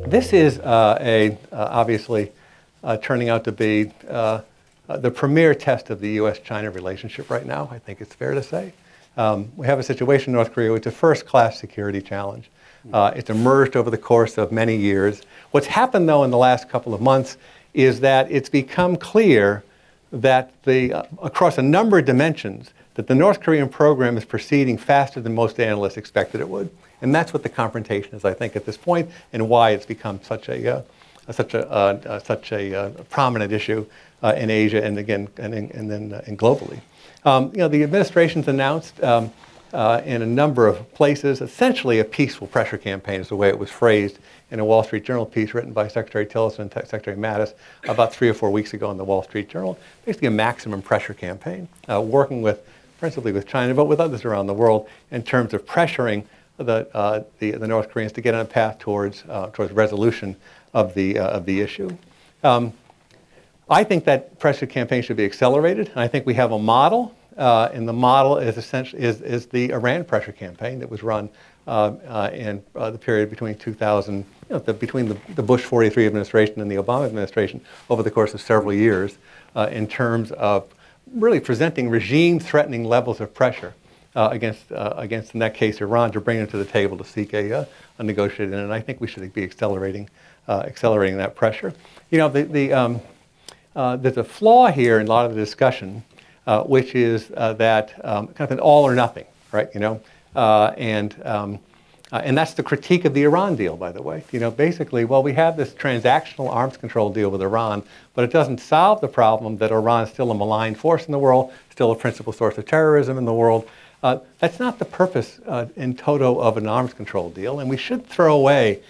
This is obviously turning out to be the premier test of the U.S.-China relationship right now, I think it's fair to say. We have a situation in North Korea which is a first-class security challenge. It's emerged over the course of many years. What's happened, though, in the last couple of months is that it's become clear that across a number of dimensions, that the North Korean program is proceeding faster than most analysts expected it would. And that's what the confrontation is, I think, at this point, and why it's become such a prominent issue in Asia and again and globally. The administration's announced in a number of places essentially a peaceful pressure campaign is the way it was phrased in a Wall Street Journal piece written by Secretary Tillerson and Secretary Mattis about 3 or 4 weeks ago in the Wall Street Journal. Basically a maximum pressure campaign, working principally with China, but with others around the world in terms of pressuring the North Koreans to get on a path towards resolution of the issue. I think that pressure campaign should be accelerated, and I think we have a model, and the model is essentially is the Iran pressure campaign that was run in the period between between the Bush 43 administration and the Obama administration over the course of several years, in terms of really presenting regime-threatening levels of pressure against, in that case, Iran, to bring them to the table to seek a negotiated end. And I think we should be accelerating that pressure. There's a flaw here in a lot of the discussion, which is that kind of an all or nothing, right? And that's the critique of the Iran deal, by the way. Basically, well, we have this transactional arms control deal with Iran, but it doesn't solve the problem that Iran is still a malign force in the world, still a principal source of terrorism in the world. That's not the purpose in toto of an arms control deal, and we shouldn't throw away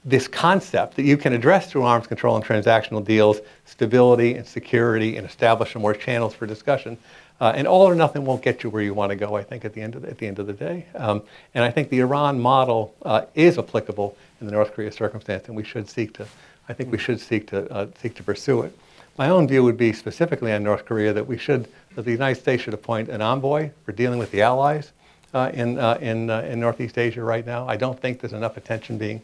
this concept that you can address through arms control and transactional deals, stability and security, and establish some more channels for discussion. And all or nothing won't get you where you want to go, I think, at the end of the day. And I think the Iran model is applicable in the North Korea circumstance, and we should seek to pursue it. My own view would be specifically on North Korea that the United States should appoint an envoy for dealing with the allies in Northeast Asia right now. I don't think there's enough attention being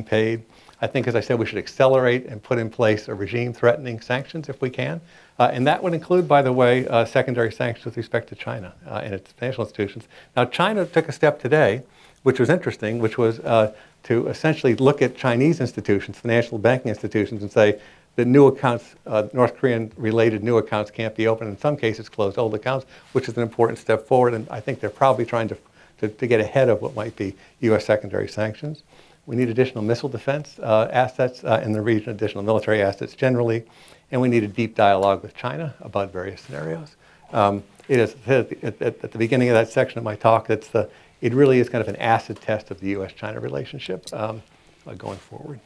paid. I think, as I said, we should accelerate and put in place a regime-threatening sanctions if we can. And that would include, by the way, secondary sanctions with respect to China and its financial institutions. Now, China took a step today, which was interesting, which was to essentially look at Chinese institutions, financial banking institutions, and say that new accounts, North Korean-related new accounts can't be opened. In some cases, close old accounts, which is an important step forward. And I think they're probably trying to get ahead of what might be U.S. secondary sanctions. We need additional missile defense assets in the region, additional military assets generally, and we need a deep dialogue with China about various scenarios. It is at the beginning of that section of my talk, it really is kind of an acid test of the U.S.-China relationship going forward.